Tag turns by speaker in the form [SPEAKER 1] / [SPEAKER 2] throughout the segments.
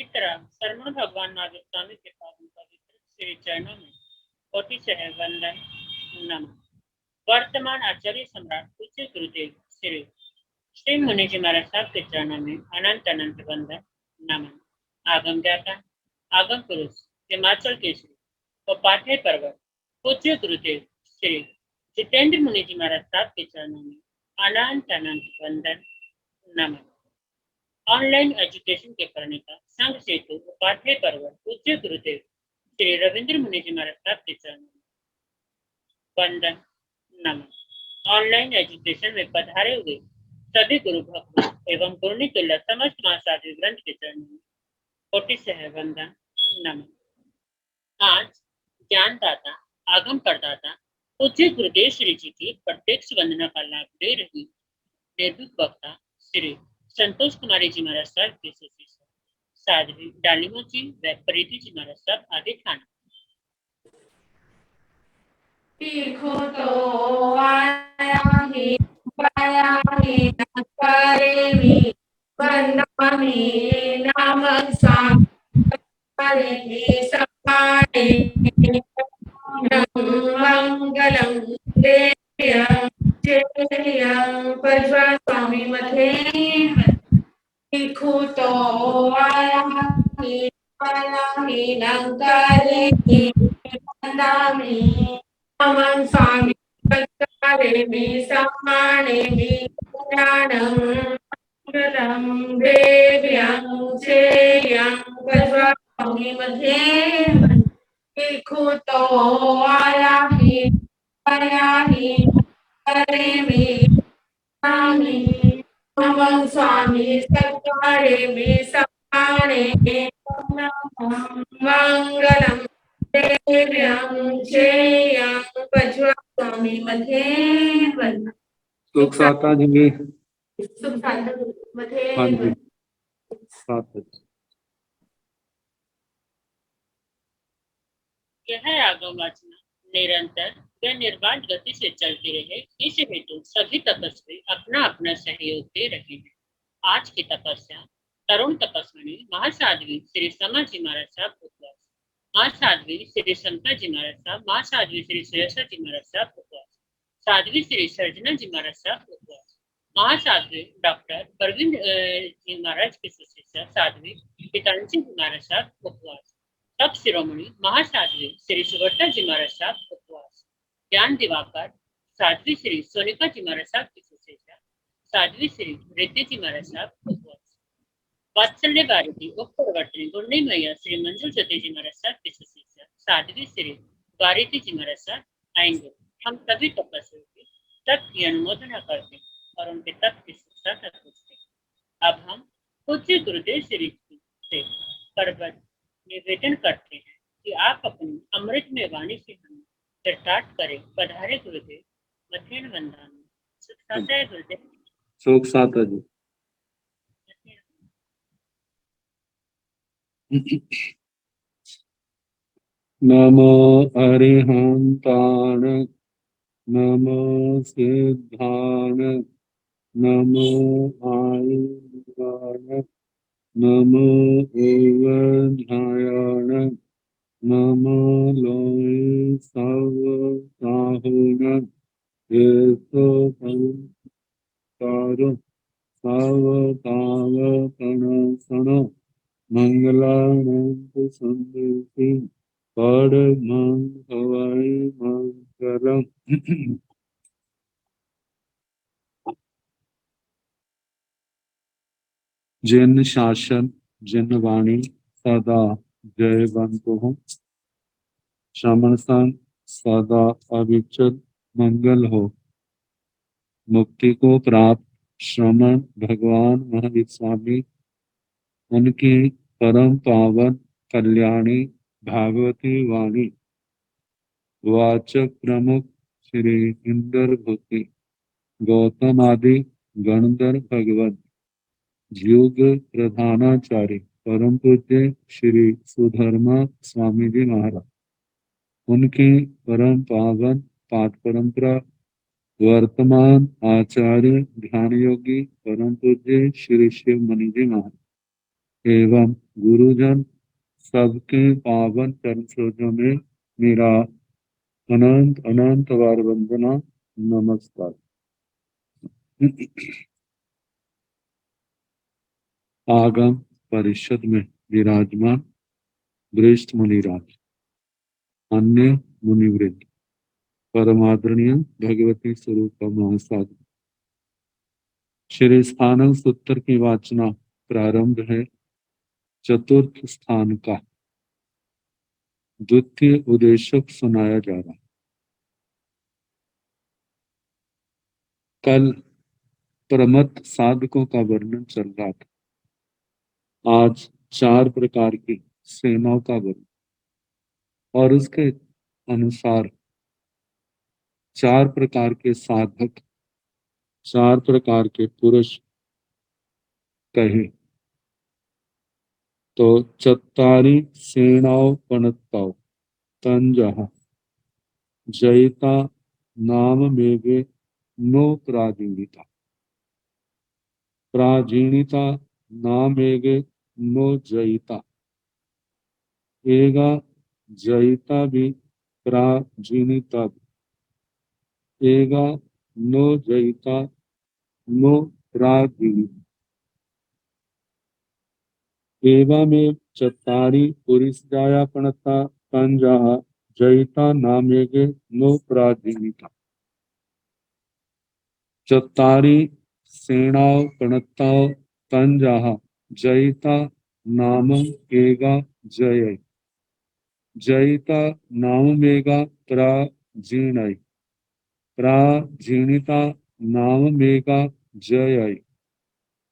[SPEAKER 1] इसी तरह शरवण भगवान महावीर स्वामी के पावन पवित्र श्री चरणों में कोटि से वंदन नमः। वर्तमान आचार्य सम्राट पूज्य गुरुदेव श्री श्री मुनि जी महाराज साहब के चरणों में अनंत अनंत वंदन नमन। आगम ज्ञाता आगम पुरुष हिमाचल केसरी व पाठ्य पर्वत पूज्य गुरुदेव श्री जितेंद्र मुनि जी महाराज साहब के चरणों में अनंत अनंत वंदन नमन। ऑनलाइन एजुकेशन के प्रणेता संघ सेतु उपाध्याय पर्वत पूज्य गुरुदेव श्री रविंद्र मुनि जी महाराज साहब के चरणों में वंदन नमन। ऑनलाइन एजुकेशन में पधारे हुए सभी गुरु भक्त एवं गुरुनी तुल्य समस्त महासाधु ग्रंथ के चरणों में कोटि से वंदन नमन। आज ज्ञानदाता आगम करदाता पूज्य गुरुदेव श्री जी की प्रत्यक्ष वंदना का लाभ ले रही निर्भीक वक्ता श्री संतोष कुमारी जी महाराज साहब के शिष्य साध्वी डालिमो जी व प्रीति जी महाराज साहब आदि खाना।
[SPEAKER 2] तीखो तो आया ही करेमी वंदनी नाम साम करेमी सपाटे मंगलम देयं जयं पजवा स्वामी मथे तीखो तो आया ही नंकरेमी वंदनी नाम स्वामी करेमी सपाटे ज्ञानं मंगलम देव्यं जयं पजवा स्वामी मथे तीखो तो आया ही करेमी नमः स्वामी करेमी सपाटे मंगलम देव्यं जयं पजवा स्वामी मथे
[SPEAKER 3] सुख साता जी
[SPEAKER 2] सुख साता मथे।
[SPEAKER 3] हाँ जी साता।
[SPEAKER 1] यह आगम वाचना निरंतर व निर्बाध गति से चलती रहे, इस हेतु सभी तपस्वी अपना अपना सहयोग दे रहे हैं। आज की तपस्या तरुण तपस्विनी महासाध्वी श्री समा जी महाराज साहब उपवास, महासाध्वी श्री शंकर जी महाराज साहब, महासाध्वी श्री सुरेश्वर जी महाराज साहब उपवास, साध्वी श्री सर्जना जी महाराज साहब उपवास, महासाध्वी डॉक्टर प्रवीण जी महाराज के शिष्य साध्वी पितांशी जी महाराज साहब उपवास, सब शिरोमणि महासाध्वी श्री सुवर्ता जी महाराज साहब उपवास, ज्ञान दिवाकर साध्वी श्री सोनिका जी महाराज साहब की शिष्या साध्वी श्री रिद्धि जी महाराज साहब उपवास, वात्सल्य भारती उपप्रवर्तनी गुरनी मैया श्री मंजूर ज्योति जी महाराज साहब की शिष्या साध्वी श्री भारती जी महाराज साहब आएंगे। हम सभी तपस्वियों की तप की अनुमोदना करते हैं और उनके तप की शिक्षा तक पूछते हैं। अब हम पूज्य गुरुदेव श्री से पर्वत निवेदन करते हैं कि आप अपनी अमृत में वाणी से हमें चरताट करें। पधारे गुरुदेव मथेन वंदन। सुख साता है गुरुदेव।
[SPEAKER 3] सुख साता जी। नमो अरिहंतान नमो सिद्धान नमो आयुर्वाण नमो एवध्यायान नमो लोय सवताहुन येसो संसारो सवतावतनसनो मंगलानंद संदेशी परमं हवै मंगलम्। जिन शासन जिन वाणी सदा जयवंत हो, श्रमण संग सदा अविचल मंगल हो। मुक्ति को प्राप्त श्रमण भगवान महावीर स्वामी, उनकी परम पावन कल्याणी भागवती वाणी वाचक प्रमुख श्री इंद्र भूति गौतम आदि गणधर भगवत युग प्रधानाचार्य परम पूज्य श्री सुधर्मा स्वामी जी महाराज, उनकी परम पावन पाठ परंपरा वर्तमान आचार्य ध्यान योगी परम पूज्य श्री शिव मुनि जी महाराज, एवं गुरुजन सबके पावन चरण सरोजों में मेरा अनंत अनंत बार वंदना नमस्कार। आगम परिषद में विराजमान वरिष्ठ मुनिराज, अन्य मुनिवृंद, परमादरणीय भगवती स्वरूप महासागर, श्री स्थानम सूत्र की वाचना प्रारंभ है। चतुर्थ स्थान का द्वितीय उद्देशक सुनाया जा रहा है। कल प्रमत्त साधकों का वर्णन चल रहा था, आज 4 प्रकार की सेनाओं का वर्णन, और उसके अनुसार 4 प्रकार के साधक, 4 प्रकार के पुरुष कहे। तो चत्तारी सेनाओं पणत्ताओ तंजहा जयिता नाम मेघे नो प्राजीणिता, प्राजीणिता नाम मेघे नो जयिता, एगा जयिता भी प्राजीणिता भी, एगा नो जयिता नो प्राजीणिता, एवमेव चत्तारि पुरिसजाया पणता तंजहा जयिता नामेगे नो प्राजीणिता। चत्तारि सेनाओं पणताओ तंजहा जयिता नाम एगा जय, जयिता नाममेगा प्राजीणय, प्राजीणिता नाममेगा जय,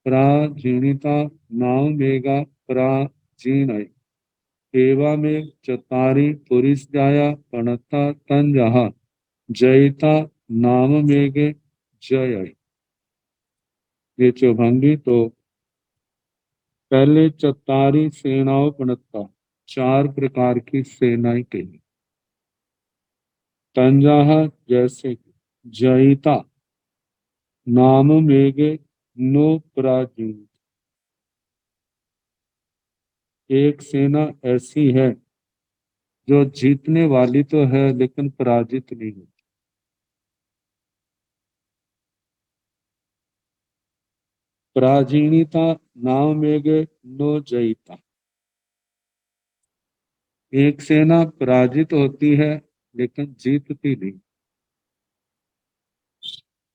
[SPEAKER 3] प्राजीणिता नाममेगा प्राचीनय, एवमेव चत्तारि पुरिसजाया पणता तंजहा जयिता नाममेगे जय। ये चौभंगी तो पहले चत्तारि सेनाओं पणता, 4 प्रकार की सेनाएं कही। तंजहा जैसे, जयिता नाममेगे नो प्राचीन, एक सेना ऐसी है जो जीतने वाली तो है लेकिन पराजित नहीं होती। प्राचीनता नाममेगे नो जयिता, एक सेना पराजित होती है लेकिन जीतती नहीं।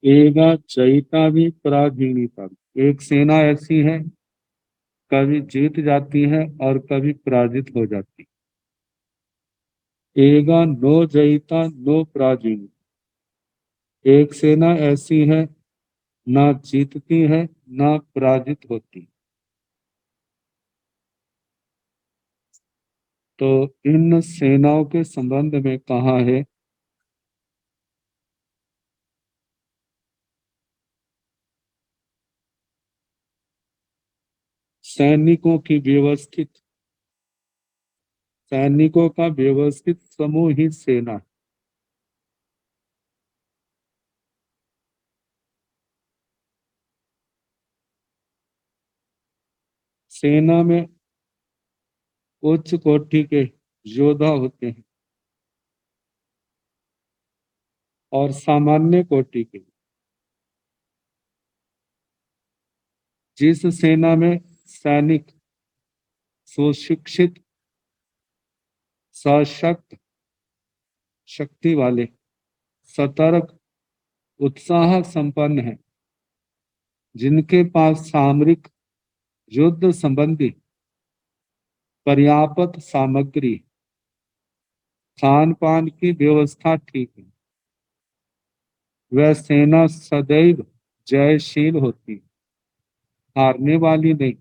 [SPEAKER 3] एगा जयिता भी पराजीणिता भी, एक सेना ऐसी है कभी जीत जाती है और कभी पराजित हो जाती। एगा नो जयिता नो पराजीणिता, एक सेना ऐसी है ना जीतती है ना पराजित होती। तो इन सेनाओं के संबंध में कहा है, सैनिकों की व्यवस्थित, सैनिकों का व्यवस्थित समूह ही सेना है। सेना में उच्च कोटि के योद्धा होते हैं और सामान्य कोटि के। जिस सेना में सैनिक सुशिक्षित, सशक्त, शक्ति वाले, सतर्क, उत्साह संपन्न है, जिनके पास सामरिक युद्ध संबंधी पर्याप्त सामग्री, खान पान की व्यवस्था ठीक है, वह सेना सदैव जयशील होती, हारने वाली नहीं।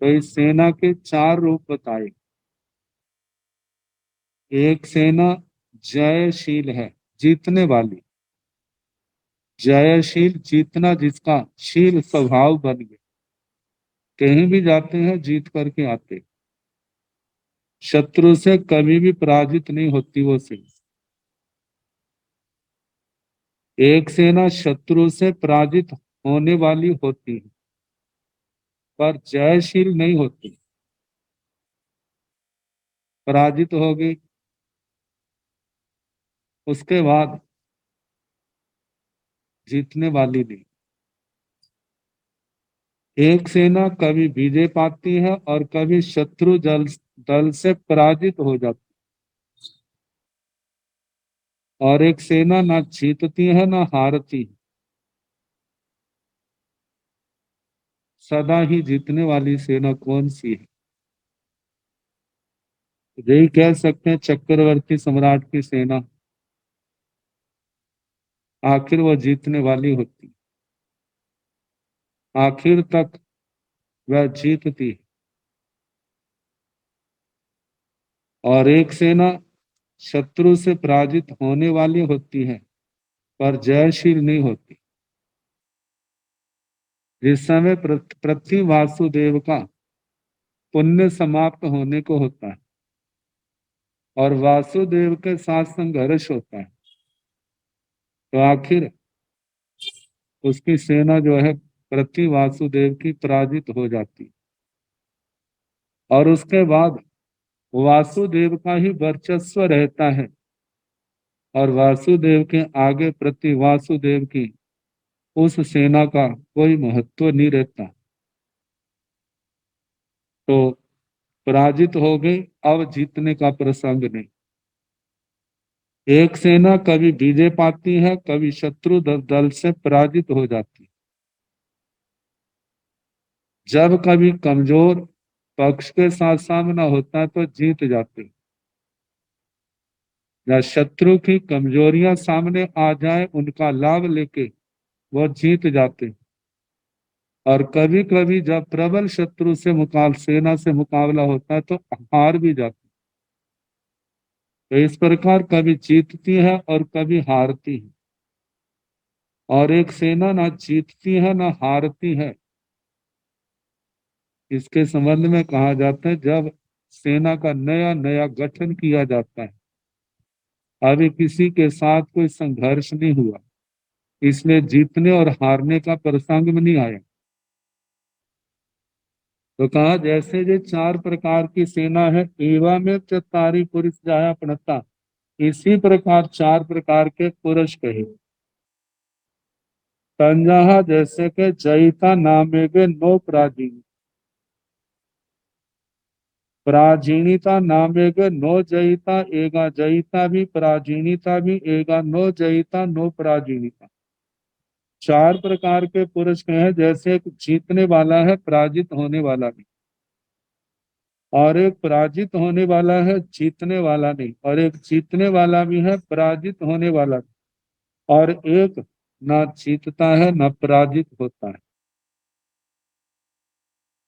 [SPEAKER 3] तो इस सेना के 4 रूप बताए। एक सेना जयशील है, जीतने वाली, जयशील, जीतना जिसका शील स्वभाव बन गया, कहीं भी जाते हैं जीत करके आते, शत्रु से कभी भी पराजित नहीं होती वो सेना। एक सेना शत्रु से पराजित होने वाली होती है, पर जयशील नहीं होती। पराजित होगी, उसके बाद जीतने वाली नहीं। एक सेना कभी विजय पाती है और कभी शत्रु दल से पराजित हो जाती है। और एक सेना ना जीतती है ना हारती है, सदा ही जीतने वाली सेना कौन सी है? यही कह सकते हैं चक्रवर्ती सम्राट की सेना आखिर वो जीतने वाली होती, आखिर तक वह जीतती है। और एक सेना शत्रु से पराजित होने वाली होती है पर जयशील नहीं होती। जिस समय पृथ्वी वासुदेव का पुण्य समाप्त होने को होता है और वासुदेव के साथ संघर्ष होता है, तो आखिर उसकी सेना जो है पृथ्वी वासुदेव की पराजित हो जाती। और उसके बाद वासुदेव का ही वर्चस्व रहता है और वासुदेव के आगे पृथ्वी वासुदेव की उस सेना का कोई महत्व नहीं रहता। तो पराजित हो गई, अब जीतने का प्रसंग नहीं। एक सेना कभी विजय पाती है, कभी शत्रु दल से पराजित हो जाती है। जब कभी कमजोर पक्ष के साथ सामना होता है तो जीत जाते हैं। या शत्रु की कमजोरियां सामने आ जाए, उनका लाभ लेके वो जीत जाते हैं। और कभी कभी जब प्रबल शत्रु से सेना से मुकाबला होता है तो हार भी जाते हैं। तो इस प्रकार कभी जीतती है और कभी हारती है। और एक सेना ना जीतती है ना हारती है। इसके संबंध में कहा जाता है जब सेना का नया नया गठन किया जाता है, अभी किसी के साथ कोई संघर्ष नहीं हुआ, इसलिए जीतने और हारने का प्रसंग में नहीं आया। तो कहा जैसे ये चार प्रकार की सेना है, एवा में चतारी पुरुष जाया पड़ता, इसी प्रकार चार प्रकार के पुरुष कहे। तंजहा जैसे के जयिता नामेगे नो प्राचीन, प्राचीनिता नामेगे नो जयिता, एगा जयिता भी प्राचीनिता भी, एगा नो जयिता नो प्राचीनिता। चार प्रकार के पुरुष हैं, जैसे एक जीतने वाला है, पराजित होने वाला नहीं, और एक पराजित होने वाला है, जीतने वाला नहीं, और एक जीतने वाला भी है, पराजित होने वाला नहीं, और एक ना जीतता है ना पराजित होता है।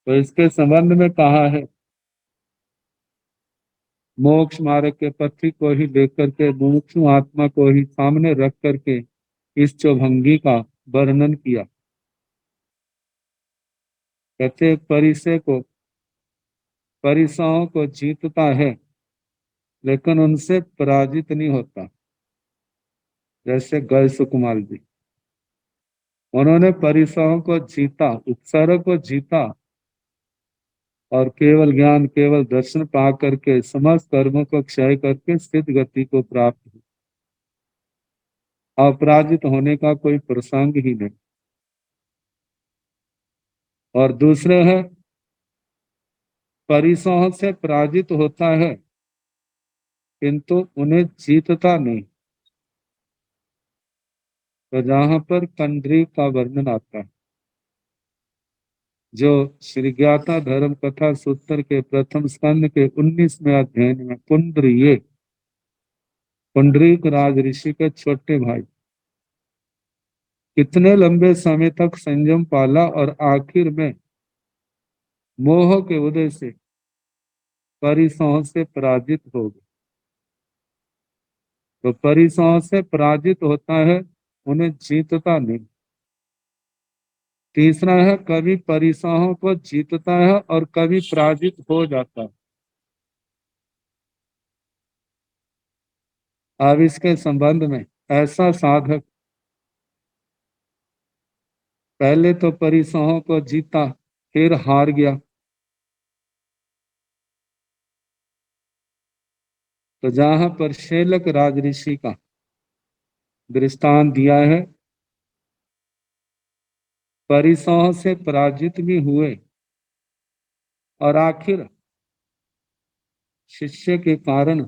[SPEAKER 3] तो इसके संबंध में कहा है मोक्ष मार्ग के पथी को ही लेकर के, मुमुक्षु आत्मा को ही सामने रख करके इस चौभंगी का वर्णन किया। कहते परिसयों को जीतता है लेकिन उनसे पराजित नहीं होता। जैसे गए सुकुमार जी, उन्होंने परिसयों को जीता, उपसर्ग को जीता और केवल ज्ञान केवल दर्शन पा करके समस्त कर्मों को क्षय करके सिद्ध गति को प्राप्त हुआ। अपराजित होने का कोई प्रसंग ही नहीं। और दूसरे है परिसयों से पराजित होता है किंतु उन्हें जीतता नहीं। तो जहां पर कंड्री का वर्णन आता है, जो श्री ज्ञाता धर्म कथा सूत्र के प्रथम स्कंद के 19वें अध्याय में पुंडरीक राज ऋषि के छोटे भाई कितने लंबे समय तक संयम पाला और आखिर में मोह के उदय से परिसयों से पराजित हो गए। तो परिसयों से पराजित होता है, उन्हें जीतता नहीं। तीसरा है कभी परिसयों को जीतता है और कभी पराजित हो जाता है। अब इसके संबंध में ऐसा साधक पहले तो परिसयों को जीता, फिर हार गया। तो जहां पर शेलक राजऋषि का दृष्टांत दिया है, परिसहों से पराजित भी हुए और आखिर शिष्य के कारण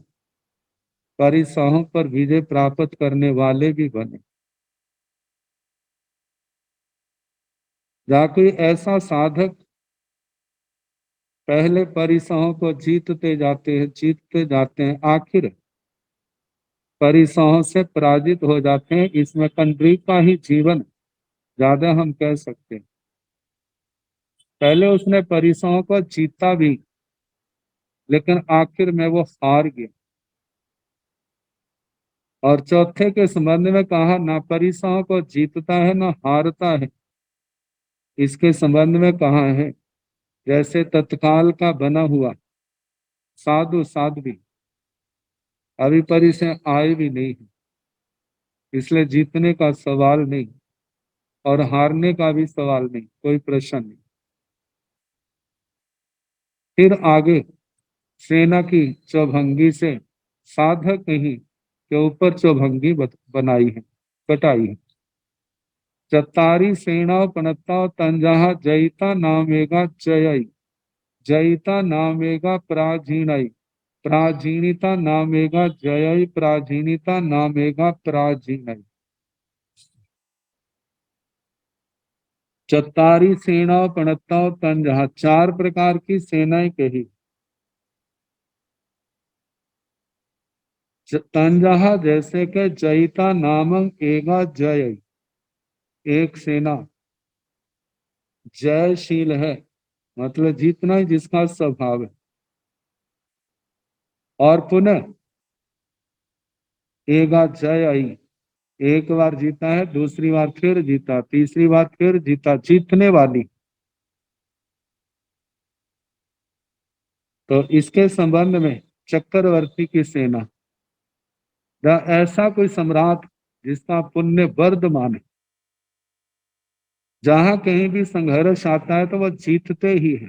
[SPEAKER 3] परिसहों पर विजय प्राप्त करने वाले भी बने। जहाँ कोई ऐसा साधक पहले परिसहों को जीतते जाते हैं, आखिर परिसहों से पराजित हो जाते हैं, इसमें कंट्री का ही जीवन ज्यादा हम कह सकते हैं। पहले उसने परिसहों को जीता भी, लेकिन आखिर में वो हार गया। और चौथे के संबंध में कहा, ना परिसहों को जीतता है ना हारता है। इसके संबंध में कहा है, जैसे तत्काल का बना हुआ साधु साध्वी अभी परिसर आए भी नहीं है, इसलिए जीतने का सवाल नहीं और हारने का भी सवाल नहीं, कोई प्रश्न नहीं। फिर आगे सेना की चौभंगी से साधक ही के ऊपर चौभंगी बनाई है, कटाई है। चतारी सेना पणता तंजहा जयिता नामेगा जयई, जयिता नामेगा प्राचीनई, प्राचीनिता नामेगा जयई, प्राचीनिता नामेगा प्राचीनई। चतारी सेना पणता तंजहा, चार प्रकार की सेनाएं कही। तंजहा जैसे के जयिता नामक एगा जय, एक सेना जयशील है, मतलब जीतना ही जिसका स्वभाव है। और पुनः एगा जय आई, एक बार जीता है, दूसरी बार फिर जीता, तीसरी बार फिर जीता, जीतने वाली। तो इसके संबंध में चक्रवर्ती की सेना, ऐसा कोई सम्राट जिसका पुण्य वर्धमान है, जहां कहीं भी संघर्ष आता है तो वह जीतते ही है,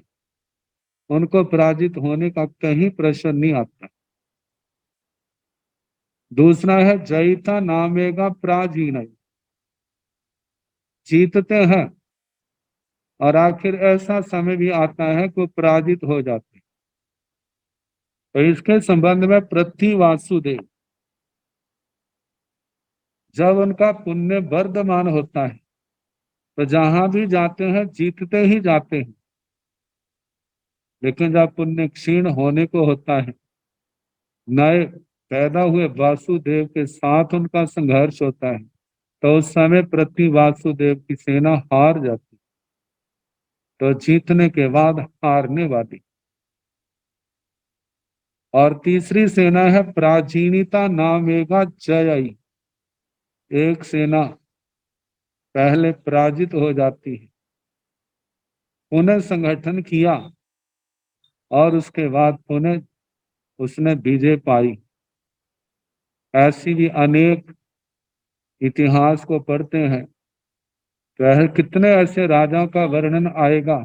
[SPEAKER 3] उनको पराजित होने का कहीं प्रश्न नहीं आता। दूसरा है जयिता नामेगा प्राचीन, जीतते हैं और आखिर ऐसा समय भी आता है कि पराजित हो जाते हैं। तो इसके संबंध में पृथ्वी वासुदेव, जब उनका पुण्य वर्धमान होता है तो जहां भी जाते हैं जीतते ही जाते हैं, लेकिन जब पुण्य क्षीण होने को होता है, नए पैदा हुए वासुदेव के साथ उनका संघर्ष होता है, तो उस समय पृथ्वी वासुदेव की सेना हार जाती, तो जीतने के बाद हारने वाली। और तीसरी सेना है प्राचीनिता नामेगा जयई, एक सेना पहले पराजित हो जाती है, पुनः संगठन किया और उसके बाद पुनः उसने विजय पाई। ऐसी भी अनेक इतिहास को पढ़ते हैं तो कितने ऐसे राजाओं का वर्णन आएगा,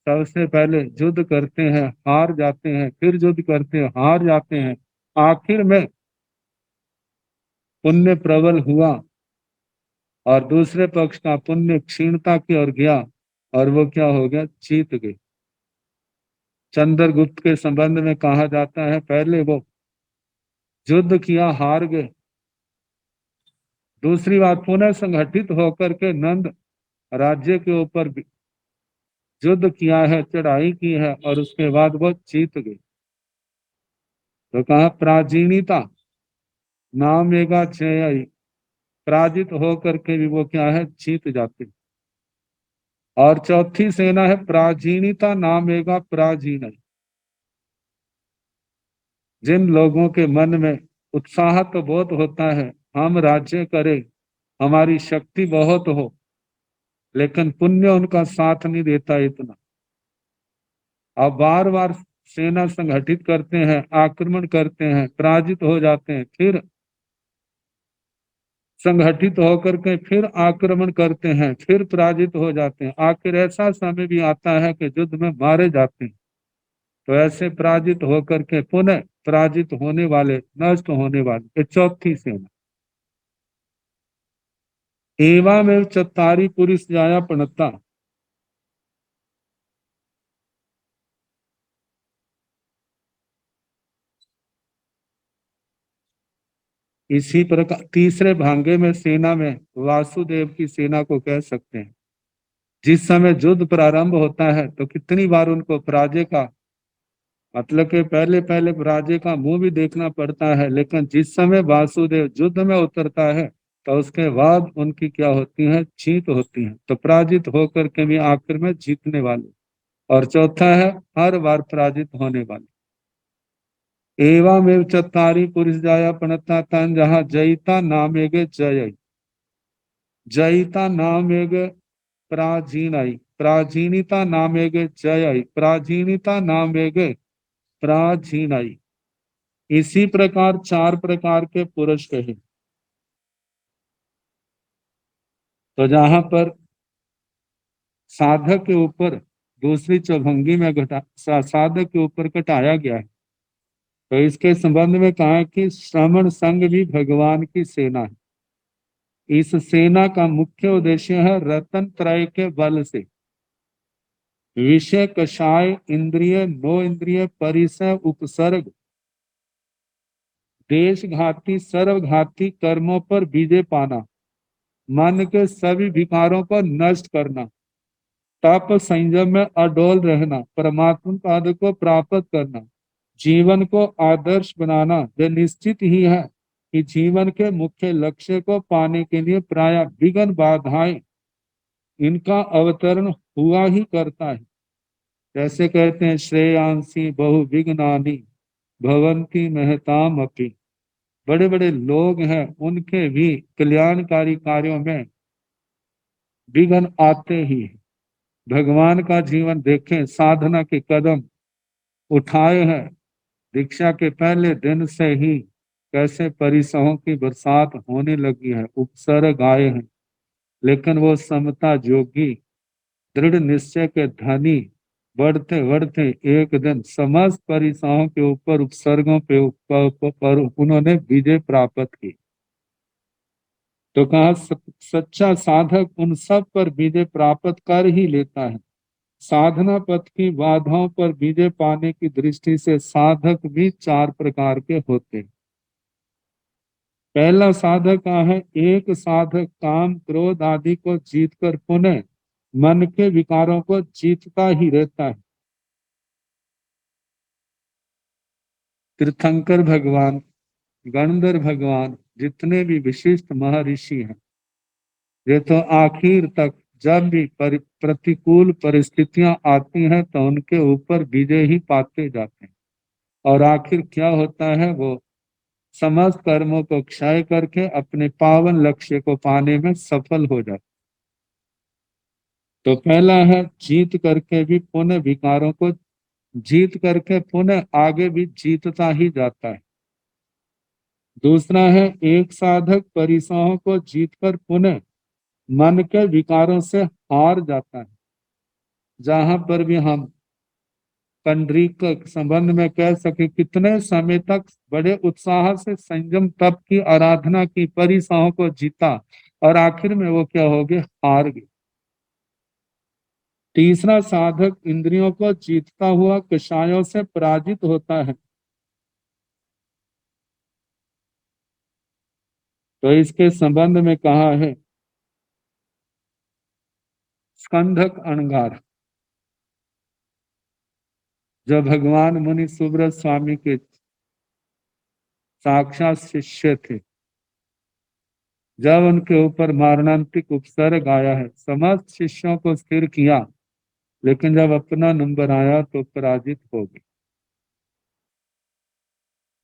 [SPEAKER 3] सबसे पहले युद्ध करते हैं, हार जाते हैं, फिर युद्ध करते हैं, हार जाते हैं, आखिर में पुण्य प्रबल हुआ और दूसरे पक्ष का पुण्य क्षीणता की ओर गया और वो क्या हो गया, जीत गए। चंद्रगुप्त के संबंध में कहा जाता है, पहले वो युद्ध किया, हार गए, दूसरी बात पुनः संगठित होकर के नंद राज्य के ऊपर युद्ध किया है, चढ़ाई की है और उसके बाद वो जीत गए। तो कहा प्राचीनिता नामेगा जय, पराजित होकर के भी वो क्या है, जीत जाते। और चौथी सेना है प्राचीनिता नामेगा प्राचीन, जिन लोगों के मन में उत्साह तो बहुत होता है, हम राज्य करें, हमारी शक्ति बहुत हो, लेकिन पुण्य उनका साथ नहीं देता इतना। अब बार बार सेना संगठित करते हैं, आक्रमण करते हैं, पराजित हो जाते हैं, फिर संगठित होकर के फिर आक्रमण करते हैं, फिर पराजित हो जाते हैं। आखिर ऐसा समय भी आता है कि युद्ध में मारे जाते हैं। तो ऐसे पराजित होकर के पुनः पराजित होने वाले, नष्ट होने वाले, ये चौथी सेना। एवं चत्तारी पुरुष जाया पणता, इसी प्रकार तीसरे भांगे में सेना में वासुदेव की सेना को कह सकते हैं। जिस समय युद्ध प्रारंभ होता है तो कितनी बार उनको पराजय का, मतलब कि पहले पहले पराजय का मुंह भी देखना पड़ता है, लेकिन जिस समय वासुदेव युद्ध में उतरता है तो उसके बाद उनकी क्या होती है, जीत होती है। तो पराजित होकर के भी आखिर में जीतने वाले। और चौथा है हर बार पराजित होने वाले। एवं चत्तारी पुरुष जाया पणता तन जहाँ जयिता नामेगे जय, जयिता नामेगे प्राचीनाई, प्राचीनिता नामेगे जय, प्राचीनिता नामेगे प्राचीनाई। इसी प्रकार चार प्रकार के पुरुष कहे। तो जहां पर साधक के ऊपर दूसरी चौभंगी में साधक के ऊपर घटाया गया है, तो इसके संबंध में कहा है कि श्रवण संग भी भगवान की सेना है। इस सेना का मुख्य उद्देश्य है रतन त्रय के बल से विषय, कषाय, इंद्रिय, नो इंद्रिय, परिसय, उपसर्ग, देशघाती, सर्वघाती कर्मों पर विजय पाना, मन के सभी विकारों को नष्ट करना, तप संयम में अडोल रहना, परमात्मा पद को प्राप्त करना, जीवन को आदर्श बनाना। यह निश्चित ही है कि जीवन के मुख्य लक्ष्य को पाने के लिए प्राय विघ्न बाधाएं, इनका अवतरण हुआ ही करता है। जैसे कहते हैं श्रेयांसी बहु विघ्नानि भवंती महताम अपि, बड़े बड़े लोग हैं उनके भी कल्याणकारी कार्यों में विघ्न आते ही हैं। भगवान का जीवन देखें, साधना के कदम उठाए हैं दीक्षा के पहले दिन से ही, कैसे परिसहों की बरसात होने लगी है, उपसर्ग आए हैं। लेकिन वो समता जोगी, दृढ़ निश्चय के धनी, बढ़ते बढ़ते एक दिन समस्त परिसहों के ऊपर, उपसर्गों पे ऊपर उन्होंने विजय प्राप्त की। तो कहा सच्चा साधक उन सब पर विजय प्राप्त कर ही लेता है। साधना पथ की बाधाओं पर विजय पाने की दृष्टि से साधक भी चार प्रकार के होते हैं। पहला साधक का है, एक साधक काम क्रोध आदि को जीतकर पुनः मन के विकारों को जीतता ही रहता है। तीर्थंकर भगवान, गणधर भगवान, जितने भी विशिष्ट महर्षि हैं, ये तो आखिर तक जब भी प्रतिकूल परिस्थितियां आती हैं तो उनके ऊपर विजय ही पाते जाते हैं। और आखिर क्या होता है, वो समस्त कर्मों को क्षय करके अपने पावन लक्ष्य को पाने में सफल हो जाते। तो पहला है जीत करके भी पुनः विकारों को जीत करके पुनः आगे भी जीतता ही जाता है। दूसरा है एक साधक परिसहों को जीतकर पुनः मन के विकारों से हार जाता है। जहां पर भी हम पंडरी के संबंध में कह सके, कितने समय तक बड़े उत्साह से संयम तप की आराधना की, परिसहों को जीता, और आखिर में वो क्या हो गए, हार गए। तीसरा साधक इंद्रियों को जीतता हुआ कषायों से पराजित होता है। तो इसके संबंध में कहा है स्कंधक अणगार, जो भगवान मुनि सुब्रत स्वामी के साक्षात शिष्य थे, जब उनके ऊपर मारणांतिक उपसर्ग आया है, समस्त शिष्यों को स्थिर किया, लेकिन जब अपना नंबर आया तो पराजित हो गए।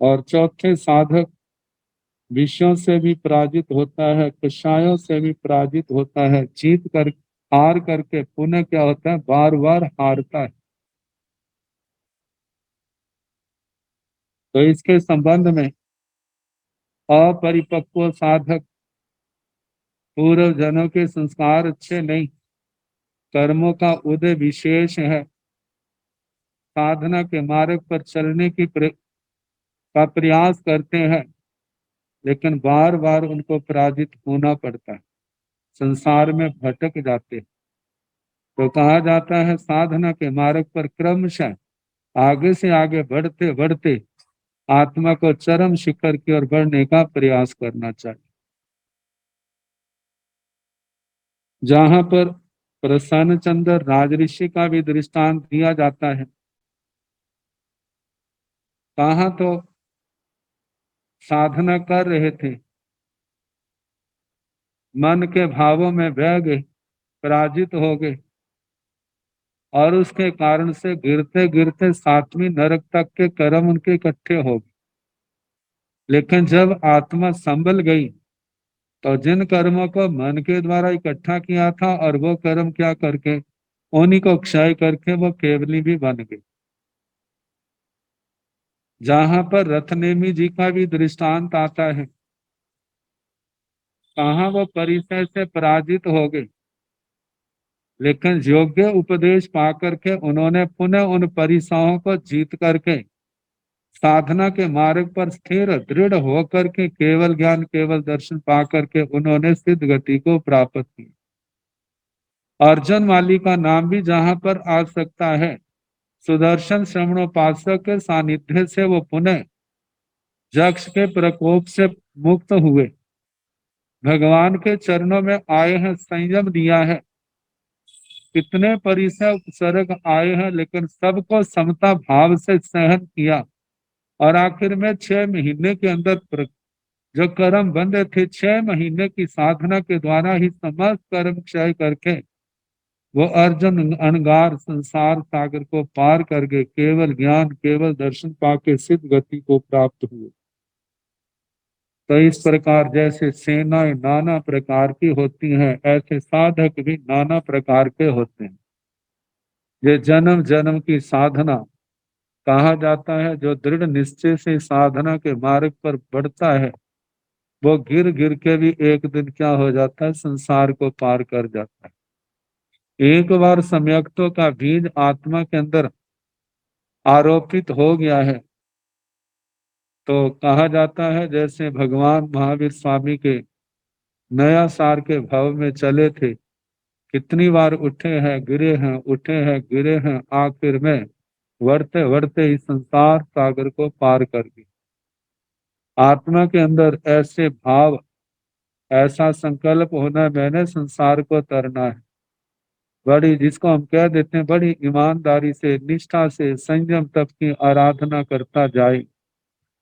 [SPEAKER 3] और चौथे साधक विषयों से भी पराजित होता है, कषायों से भी पराजित होता है, जीत कर हार करके पुनः क्या होता है, बार बार हारता है। तो इसके संबंध में अपरिपक्व साधक पूर्व जनों के संस्कार अच्छे नहीं, कर्मों का उदय विशेष है, साधना के मार्ग पर चलने का प्रयास करते हैं, लेकिन बार बार उनको पराजित होना पड़ता है, संसार में भटक जाते हैं। तो कहा जाता है साधना के मार्ग पर क्रमशः आगे से आगे बढ़ते बढ़ते आत्मा को चरम शिखर की ओर बढ़ने का प्रयास करना चाहिए। जहां पर प्रसन्न चंद्र राजऋषि का भी दृष्टांत दिया जाता है, कहा तो साधना कर रहे थे, मन के भावों में बह गए, पराजित हो गए, और उसके कारण से गिरते गिरते सातवीं नरक तक के कर्म उनके इकट्ठे हो गए। लेकिन जब आत्मा संभल गई तो जिन कर्मों को मन के द्वारा इकट्ठा किया था, और वो कर्म क्या करके उन्हीं को क्षय करके वो केवली भी बन गई। जहां पर रथनेमी जी का भी दृष्टांत आता है, कहा वो परिचय से पराजित हो गए, लेकिन योग्य उपदेश पा करके उन्होंने पुनः उन परिसरों को जीत करके साधना के मार्ग पर स्थिर दृढ़ होकर के केवल ज्ञान केवल दर्शन पा करके उन्होंने सिद्ध गति को प्राप्त किया। अर्जुन माली का नाम भी जहां पर आ सकता है, सुदर्शन श्रवणोपासक के सानिध्य से वो पुनः यक्ष के प्रकोप से मुक्त हुए, भगवान के चरणों में आए हैं, संयम दिया है, कितने परिसर उपसर्ग आए हैं, लेकिन सबको समता भाव से सहन किया, और आखिर में 6 महीने के अंदर जो कर्म बंधे थे, 6 महीने की साधना के द्वारा ही समस्त कर्म क्षय करके वो अर्जुन अनगार संसार सागर को पार करके केवल ज्ञान केवल दर्शन पाके सिद्ध गति को प्राप्त हुए। तो इस प्रकार जैसे सेनाएं नाना प्रकार की होती हैं, ऐसे साधक भी नाना प्रकार के होते हैं। ये जन्म जन्म की साधना कहा जाता है, जो दृढ़ निश्चय से साधना के मार्ग पर बढ़ता है, वो गिर गिर के भी एक दिन क्या हो जाता है, संसार को पार कर जाता है। एक बार सम्यक्तों का बीज आत्मा के अंदर आरोपित हो गया है, तो कहा जाता है जैसे भगवान महावीर स्वामी के नया सार के भव में चले थे, कितनी बार उठे हैं गिरे हैं, उठे हैं गिरे हैं, आखिर में बढ़ते बढ़ते इस संसार सागर को पार कर गए। आत्मा के अंदर ऐसे भाव, ऐसा संकल्प होना, मैंने संसार को तरना है, बड़ी जिसको हम कह देते हैं बड़ी ईमानदारी से निष्ठा से संयम तप की आराधना करता जाए,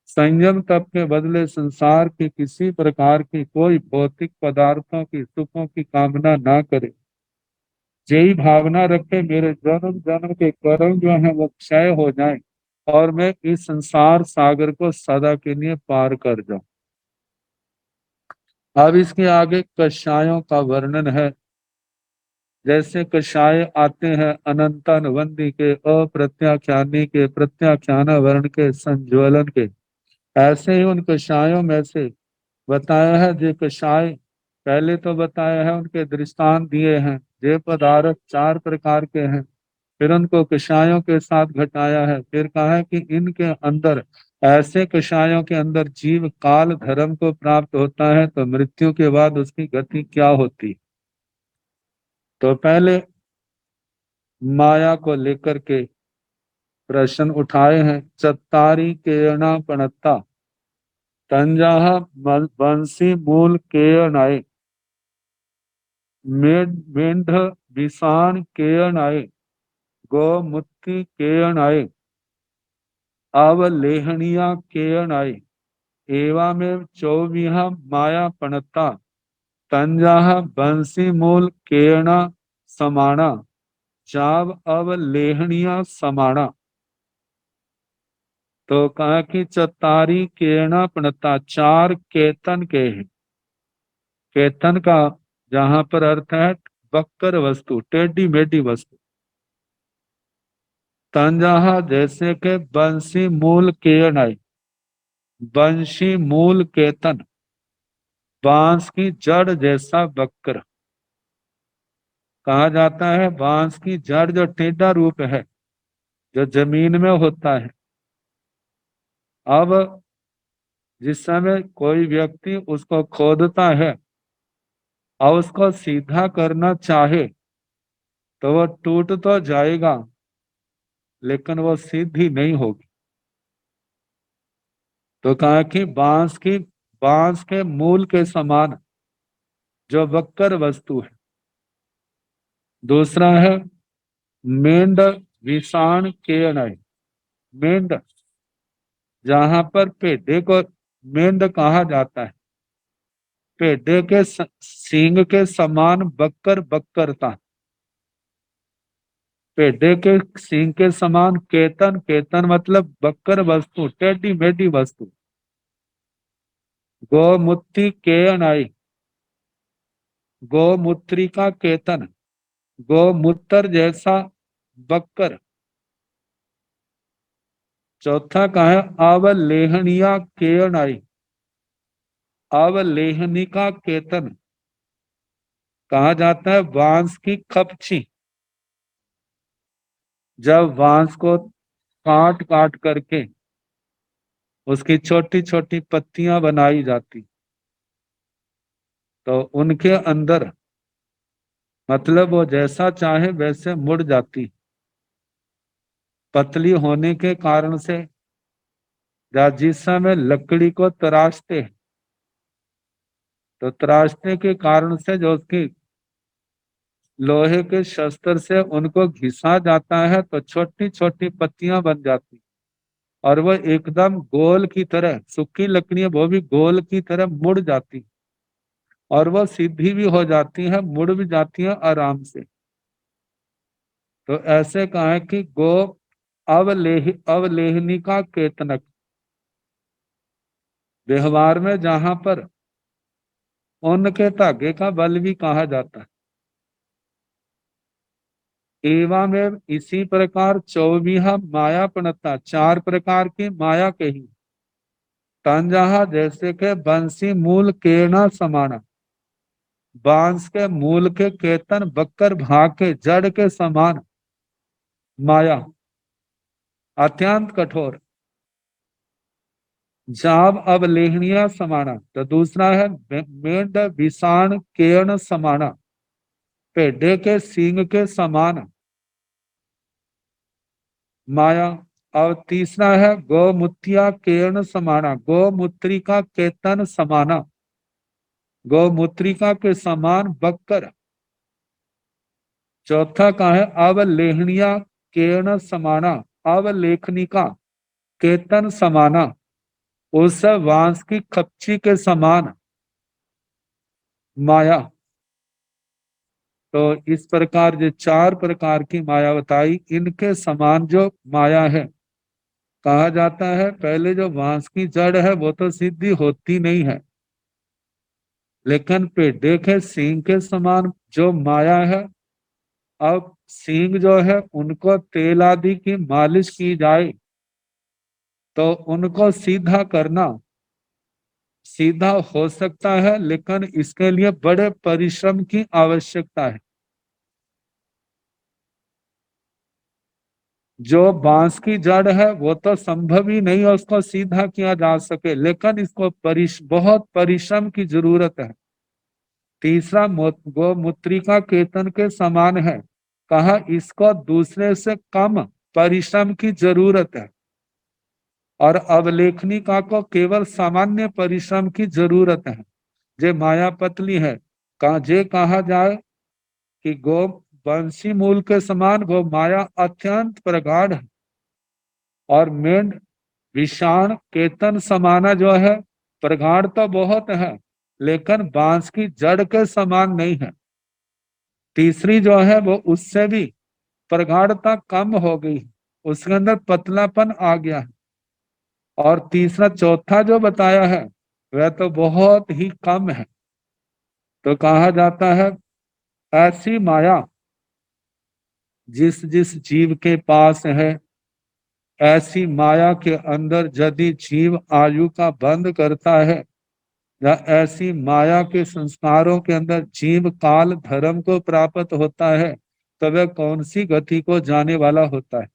[SPEAKER 3] संयम तप के बदले संसार की किसी प्रकार की कोई भौतिक पदार्थों की सुखों की कामना ना करे, यही भावना रखे मेरे जन्म जन्म के कर्म जो है वो क्षय हो जाए और मैं इस संसार सागर को सदा के लिए पार कर जाऊं। अब इसके आगे कषायों का वर्णन है। जैसे कषाय आते हैं अनंतन वंदी के, अप्रत्याख्यानी के, प्रत्याख्यान वर्ण के, संज्वलन के, ऐसे ही उन कषायों में से बताया है। जो कषाय पहले तो बताया है, उनके दृष्टांत दिए हैं, जे पदार्थ 4 प्रकार के हैं, फिर उनको कषायों के साथ घटाया है, फिर कहा है कि इनके अंदर ऐसे कषायों के अंदर जीव काल धर्म को प्राप्त होता है, तो मृत्यु के बाद उसकी गति क्या होती। तो पहले माया को लेकर के प्रश्न उठाए हैं। चत्तारी केना पणत्ता तंजाह बंसी मूल केयनाए, मेढ विषाण केयनाए, गौमुत्ति केयनाए, अवलेहनिया केयनाए, एवमेव चौविह माया पणत्ता तंजाह बंसी मूल केयना समाना, चाव अवलेहनिया समाना। तो कहा कि चतारी केना पणता, 4 केतन के हैं। केतन का जहां पर अर्थ है वक्र वस्तु, टेढ़ी मेढ़ी वस्तु। तंजाहा जैसे के बंसी मूल केयन आई, बंशी मूल केतन, बांस की जड़ जैसा वक्र कहा जाता है। बांस की जड़ जो टेढ़ा रूप है, जो जमीन में होता है, अब जिस समय कोई व्यक्ति उसको खोदता है और उसको सीधा करना चाहे तो वो टूट तो जाएगा, लेकिन वो सीधी नहीं होगी। तो कहा कि बांस के मूल के समान जो वक्र वस्तु है। दूसरा है मेंढ विषाण केनय। मेंढ, जहां पर पेड़े को मेंढ कहा जाता है, पेड़े के सींग के समान बक्कर बक्करता, पेड़े के सींग के समान केतन, केतन मतलब बक्कर वस्तु, टेढ़ी मेढ़ी वस्तु। गोमुत्री केयनाई, गोमूत्री का केतन, गोमूत्र जैसा बक्कर। चौथा का है अवलेहनिया केयनाई, अवलेहनी का केतन कहा जाता है बांस की खपची। जब बांस को काट काट करके उसकी छोटी छोटी पत्तियां बनाई जाती, तो उनके अंदर मतलब वो जैसा चाहे वैसे मुड़ जाती। पतली होने के कारण से जिस समय लकड़ी को तराशते हैं, तो तराशने के कारण से जो उसकी लोहे के शस्त्र से उनको घिसा जाता है, तो छोटी छोटी पत्तियां बन जाती और वह एकदम गोल की तरह, सूखी लकड़ियां वो भी गोल की तरह मुड़ जाती और वह सीधी भी हो जाती है, मुड़ भी जाती है आराम से। तो ऐसे कहा है कि गो अवलेहनिका केतनक। व्यवहार में जहां पर ऊन के धागे का बल भी कहा जाता है, एवं इसी प्रकार 24 माया प्रणता, 4 प्रकार की माया कही। तंजहा जैसे के बंसी मूल केना समाना, बांस के मूल के केतन बक्कर भाग के जड़ के समान माया अत्यंत कठोर। जाब अवलेहनिया समाना, तो दूसरा है मेंढ विषाण केण समाना, पेड़े के सींग के समान माया। और तीसरा है गौमुत्रिया केण समाना, गौमूत्रिका केतन समाना, गौमूत्रिका के समान बक्कर। चौथा का है अवलेहनिया केण समाना, अवलेखनिका केतन समाना, उस बांस की खपची के समान माया। तो इस प्रकार जो 4 प्रकार की माया बताई, इनके समान जो माया है, कहा जाता है पहले जो बांस की जड़ है वो तो सिद्धि होती नहीं है, लेकिन पेड़े के सींग के समान जो माया है, अब सींग जो है उनको तेल आदि की मालिश की जाए तो उनको सीधा करना सीधा हो सकता है, लेकिन इसके लिए बड़े परिश्रम की आवश्यकता है। जो बांस की जड़ है वो तो संभव ही नहीं है उसको सीधा किया जा सके, लेकिन इसको बहुत परिश्रम की जरूरत है। तीसरा गोमूत्रिका केतन के समान है, कहा इसको दूसरे से कम परिश्रम की जरूरत है, और अवलेखनिका को केवल सामान्य परिश्रम की जरूरत है। जे माया पतली है, जे कहा जाए कि गो बंसी मूल के समान गो माया अत्यंत प्रगाढ़ है, और मेंढ विषाण केतन समाना जो है प्रगाढ़ तो बहुत है, लेकिन बांस की जड़ के समान नहीं है। तीसरी जो है वो उससे भी प्रगाढ़ता कम हो गई, उसके अंदर पतलापन आ गया है। और तीसरा चौथा जो बताया है वह तो बहुत ही कम है। तो कहा जाता है ऐसी माया जिस जिस जीव के पास है, ऐसी माया के अंदर यदि जीव आयु का बंद करता है या ऐसी माया के संस्कारों के अंदर जीव काल धर्म को प्राप्त होता है तो वह कौन सी गति को जाने वाला होता है।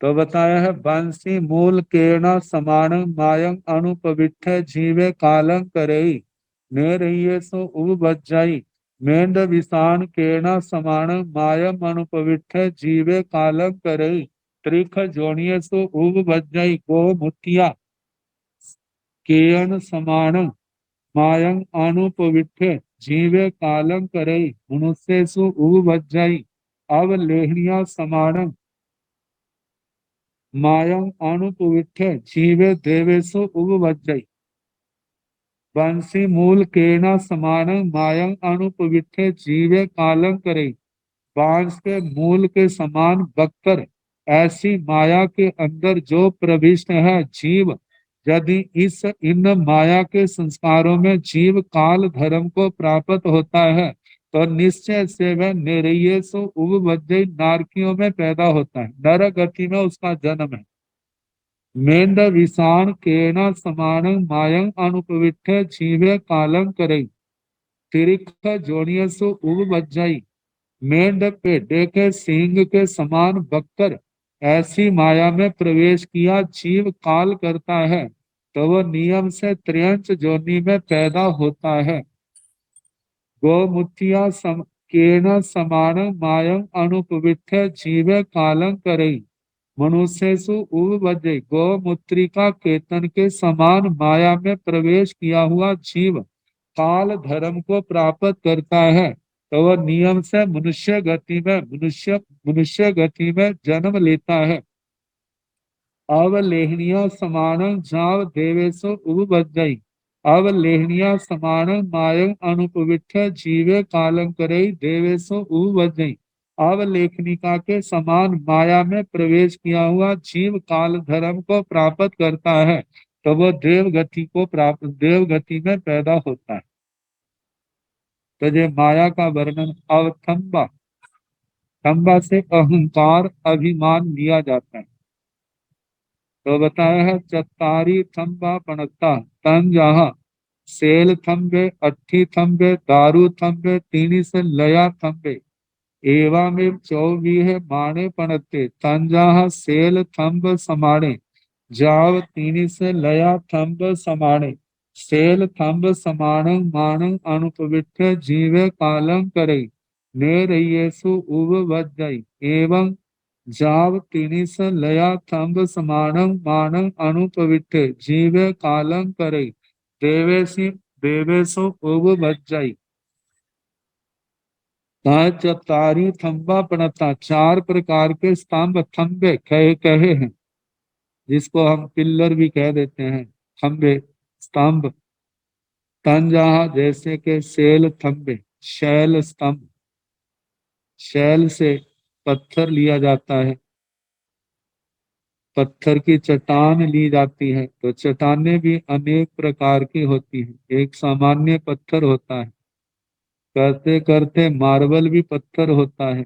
[SPEAKER 3] तो बताया है बंसी मूल केण समान मायं अनुपविठ जीवे कालं करई ने रहिए सो उब बज्जाई मेंढ विषाण केण समान मायम अनुपविठ जीवे कालं करई त्रिख जोनिये सो उब बज्जाई गो मुतिया केयन समान मायं अनुपविठ जीवे कालं करई मनुष्य सु उब बज्जाई अब लेहनिया समान मायं अनुपविठ जीवे देवेशु उपवज्जै बंसी मूल केना समान मायं अनुपविठ जीवे कालं करे। बांस के मूल के समान बकर ऐसी माया के अंदर जो प्रविष्ट है जीव, यदि इस इन माया के संस्कारों में जीव काल धर्म को प्राप्त होता है तो निश्चय से वह निरयसु उपवज्जै नारकियों में पैदा होता है, नर गति में उसका जन्म है। मेंढ विषाण केण समान मायं अनुपविठ जीवे कालं करई तिरिख जोनियसु उब बज्जाई मेंढ पेड़े के सींग के समान बककर ऐसी माया में प्रवेश किया जीव काल करता है तो वह नियम से त्रियंच जोनि में पैदा होता है। गोमुतिया केन समान मायं अनुपविठ जीवे कालं करई मनुष्यसु उपवज्जै गौमूत्रिका केतन के समान माया में प्रवेश किया हुआ जीव काल धर्म को प्राप्त करता है तो वह नियम से मनुष्य गति में जन्म लेता है। अवलेहनिया समान जाव देवेशु उपवज्जै अवलेहनिया समान मायं अनुपविठ जीवे कालं करई देवेशु उपवज्जै अवलेखनिका के समान माया में प्रवेश किया हुआ जीव काल धर्म को प्राप्त करता है तो वह देव गति में पैदा होता है। तो ये माया का वर्णन अवथंबा थंबा से अहंकार अभिमान लिया जाता है। तो बताया है चत्तारी थंबा पणता तन जहा सेल थंबे अट्ठी थंबे दारू थंबे तीनी से लया थंबे एवं चौबीह माणे पणते तंजाह सेल थंब समाणे जाव तीनी से लया थंब समाणे सेल थंब समान मान अनुपविठ जीवे कालं करे ने रहियेसु उब वज्जई एवं जाव तीनी से लया थंब समान मान अनुपविठ जीवे कालं करे देवेसी देवेशु उब वज्जई चतारी थंबा पणता चार प्रकार के स्तंभ थंबे कहे हैं जिसको हम पिल्लर भी कह देते हैं थंबे स्तंभ तंजाहा जैसे के शैल थंबे शैल स्तंभ शैल से पत्थर लिया जाता है पत्थर की चट्टान ली जाती है तो चट्टानें भी अनेक प्रकार की होती हैं। एक सामान्य पत्थर होता है करते करते मार्बल भी पत्थर होता है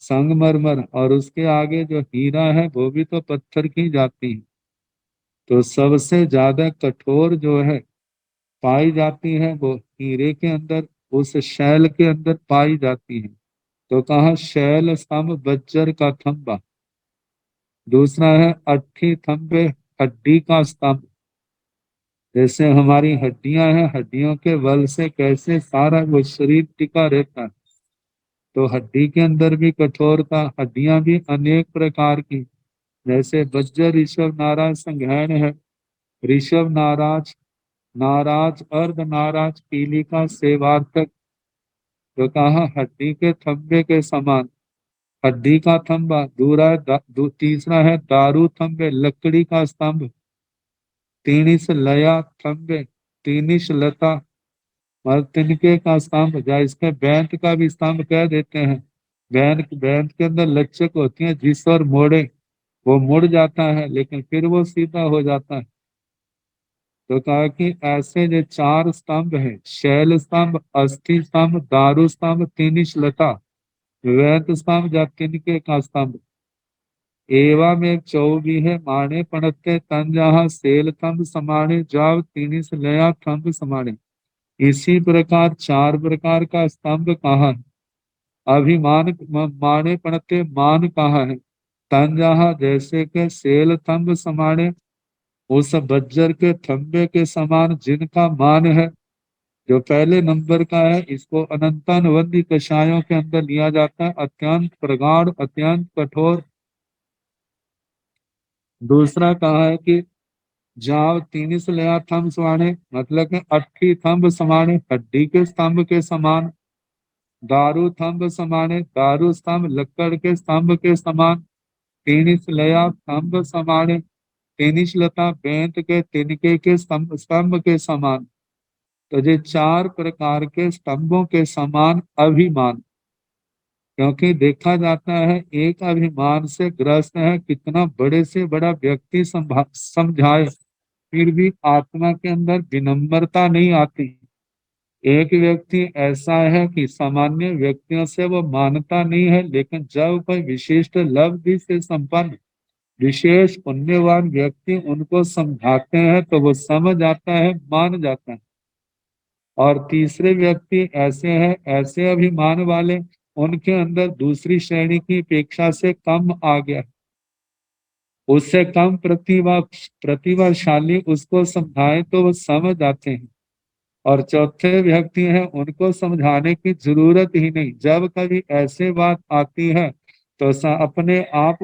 [SPEAKER 3] संगमरमर और उसके आगे जो हीरा है वो भी तो पत्थर की जाती है। तो सबसे ज्यादा कठोर जो है पाई जाती है वो हीरे के अंदर उस शैल के अंदर पाई जाती है। तो कहा शैल स्तंभ बज्जर का थंबा। दूसरा है अट्ठी थंबे हड्डी का स्तंभ जैसे हमारी हड्डियां हैं हड्डियों के बल से कैसे सारा वो शरीर टिका रहता है तो हड्डी के अंदर भी कठोरता हड्डियां भी अनेक प्रकार की जैसे बज्जर ऋषभ नाराज संघैन है ऋषभ नाराज नाराज अर्ध नाराज पीली का सेवार्थक तो कहा हड्डी के थंबे के समान हड्डी का थंबा तीसरा है दारू थंबे लकड़ी का स्तंभ तीनिस लया थंबे तीनिश लता और तिनके का स्तंभ या इसके बैंत का भी स्तंभ कह देते हैं। बैंत के अंदर लचक होती है जिस और मोड़े वो मुड़ जाता है लेकिन फिर वो सीधा हो जाता है। तो कहा कि ऐसे जो चार स्तंभ है शैल स्तंभ अस्थि स्तंभ दारू स्तंभ तीनिश लता वैत स्तंभ या तिनके का स्तंभ एवं एक चौबीहे माने पणते तन जहाँ सेल थंब समाने जाव तीनिस लया थंब समाने। इसी प्रकार चार प्रकार का स्तंभ कहाँ है? अभिमान माने पणते मान कहाँ है? तन जहाँ जैसे के सेल थंब समाने, उस बज्जर के थंबे के समान जिनका मान है, जो पहले नंबर का है, इसको अनंतानुबंधी कषायों के अंदर लिया जाता है, अत्यंत प्रगाढ़, अत्यंत कठोर। दूसरा कहा है कि जाव तीनिस लया थंब समाने, मतलब कि अट्ठी थंब समाने, हड्डी के स्तंभ के समान। दारू थंब समाने, दारू स्तंभ लक्कड़ के स्तंभ के समान। तीनिस लया थंब समाने, तीनिश लता बेंत के तिनके के स्तंभ स्तंभ के समान। तो ये चार प्रकार के स्तंभों के समान अभिमान, क्योंकि देखा जाता है एक अभिमान से ग्रस्त है, कितना बड़े से बड़ा व्यक्ति समझाए फिर भी आत्मा के अंदर विनम्रता नहीं आती। एक व्यक्ति ऐसा है कि सामान्य व्यक्तियों से वो मानता नहीं है, लेकिन जब कोई विशिष्ट लब्धि से संपन्न विशेष पुण्यवान व्यक्ति उनको समझाते हैं तो वो समझ आता है, मान जाता है। और तीसरे व्यक्ति ऐसे हैं, ऐसे अभिमान वाले, उनके अंदर दूसरी श्रेणी की अपेक्षा से कम आ गया, उससे कम प्रतिभाशाली उसको समझाए तो वो समझ आते हैं। और चौथे व्यक्ति हैं, उनको समझाने की जरूरत ही नहीं। जब कभी ऐसे बात आती है तो अपने आप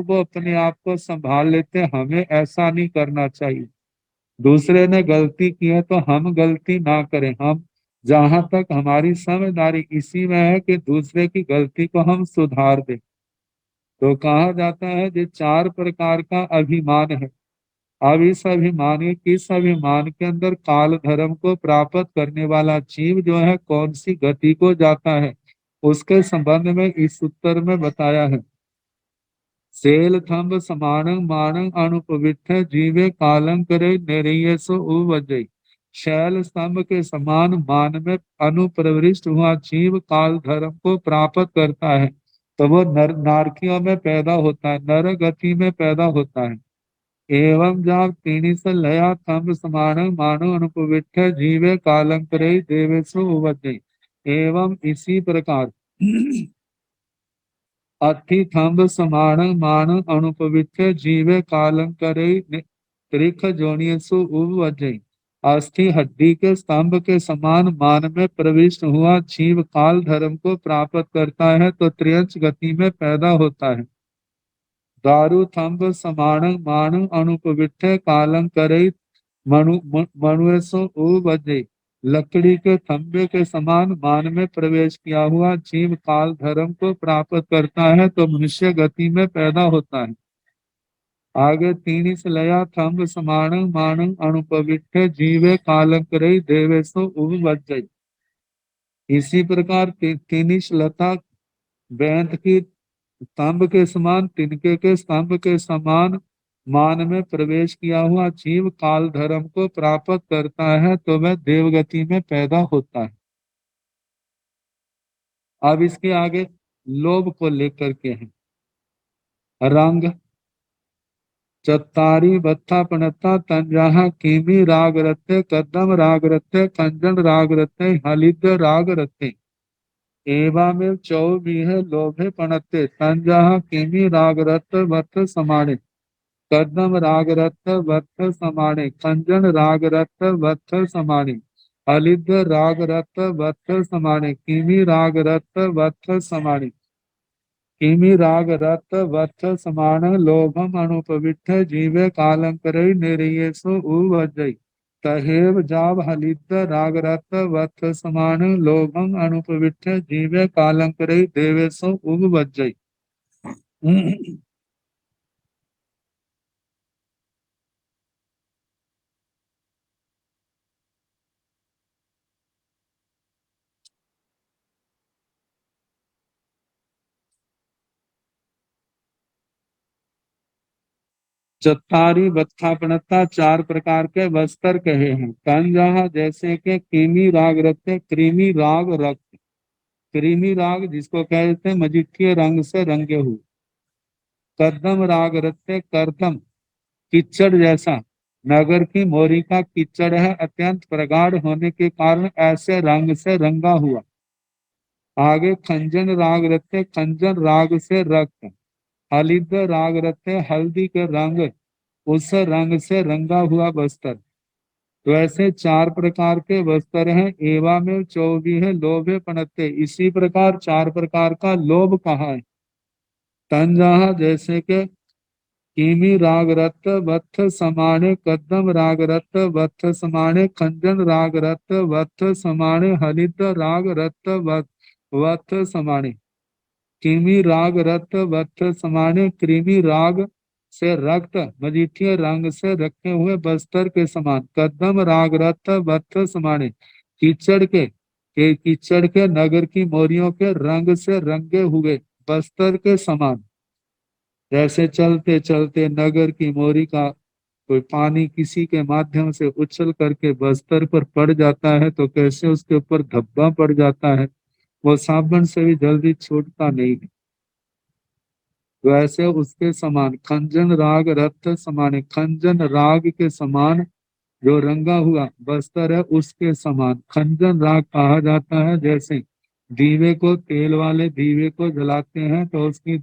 [SPEAKER 3] को संभाल लेते हैं, हमें ऐसा नहीं करना चाहिए। दूसरे ने गलती की है तो हम गलती ना करें। हम जहां तक हमारी समझदारी इसी में है कि दूसरे की गलती को हम सुधार दें। तो कहा जाता है कि चार प्रकार का अभिमान है। अब इस अभिमान के अंदर काल धर्म को प्राप्त करने वाला जीव जो है कौन सी गति को जाता है, उसके संबंध में इस उत्तर में बताया है। सेल थंब समानं मानं अनुपविठ जीवे कालं करे निरयसो उवजय। शैल स्तंभ के समान मान में अनुप्रविष्ट हुआ जीव काल धर्म को प्राप्त करता है तो वो नारकियों में पैदा होता है, नर गति में पैदा होता है। एवं जब तीनिस लया थंब समान मानो अनुपविठ जीवे कालंकरे देवेशु उवजय। एवं इसी प्रकार अथि थंब समान मान अनुपविठ जीवे कालंकरे त्रिख जोनियसु उवजय। अस्थि हड्डी के स्तंभ के समान मान में प्रविष्ट हुआ जीव काल धर्म को प्राप्त करता है तो त्रियंच गति में पैदा होता है। दारू थंब समाणं माणं अनुपविठ कालं करे मनुएसो उवजे। लकड़ी के थंबे के समान मान में प्रवेश किया हुआ जीव काल धर्म को प्राप्त करता है तो मनुष्य गति में पैदा होता है। आगे तीनिस लया थंब समाणं माणं अनुपविठ जीवे कालं करे देवेशो उवजे। इसी प्रकार तीनिश लता बेंत की स्तंभ के समान, तिनके के स्तंभ के समान मान में प्रवेश किया हुआ जीव काल धर्म को प्राप्त करता है तो वह देवगति में पैदा होता है। अब इसके आगे लोभ को लेकर के हैं। रंग चत्तारी बत्था पणता तंजाहा कीमी राग रत्ते कदम राग रत्ते कंजन राग रत्ते हलित राग रत्ते। एवं चौबीह लोभे पणते तंजाहा कीमी राग रत्त वत्थ समाणे। कदम राग रत्त वत्थ समाणे कंजन राग रत्त वत्थ समाणे। हलिद राग रत्त वत्थ समाणे किमी राग रत्त वत्थ समाणे। किमी राग रत्त वत्थ समान लोभम अनुपविठ जीवे कालंकरे निरयेसु उवजय। तहेव जाव हलिद राग रत्त वत्थ समान लोभम अनुपविठ जीवे कालंकरे देवेसु उवजय। चत्तारी बत्थापनता चार प्रकार के वस्त्र कहे हैं। कंजहा जैसे के कृमि राग रखते, कृमि राग रक्त, कृमि राग जिसको कहते हैं मजिठिए रंग से रंगे हुए। कदम राग रत्य करदम कीचड़ जैसा। नगर की मोरी का कीचड़ है, अत्यंत प्रगाढ़ होने के कारण ऐसे रंग से रंगा हुआ। आगे खंजन राग रत्य, खंजन राग से रक्त। हलिद राग रत्य, हल्दी के रंग, उस रंग से रंगा हुआ बस्तर। तो ऐसे चार प्रकार के वस्त्र हैं। एवा में चौबी है लोभे पनते, इसी प्रकार चार प्रकार का लोभ कहा है। तंजहा जैसे के किमी राग रत वत्थ समाने, कदम राग रत वत्थ समाने, खंजन राग रत वत्थ समाने, हलित राग रत वत्थ समाने। किमी राग रत वत्थ समाने, कृमि राग से रक्त मजीठिया रंग से रखे हुए बस्तर के समान। कदम राग रत वत्थ समाने, कीचड़ के नगर की मोरियों के रंग से रंगे हुए बस्तर के समान। जैसे चलते चलते नगर की मोरी का कोई पानी किसी के माध्यम से उछल करके बस्तर पर पड़ जाता है तो कैसे उसके ऊपर धब्बा पड़ जाता है, वो साबुन से भी जल्दी छूटता नहीं है। वैसे उसके समान खंजन राग रक्त समाने, खंजन राग के समान जो रंगा हुआ बस्तर है उसके समान खंजन राग कहा जाता है। जैसे दीवे को, तेल वाले दीवे को जलाते हैं तो उसकी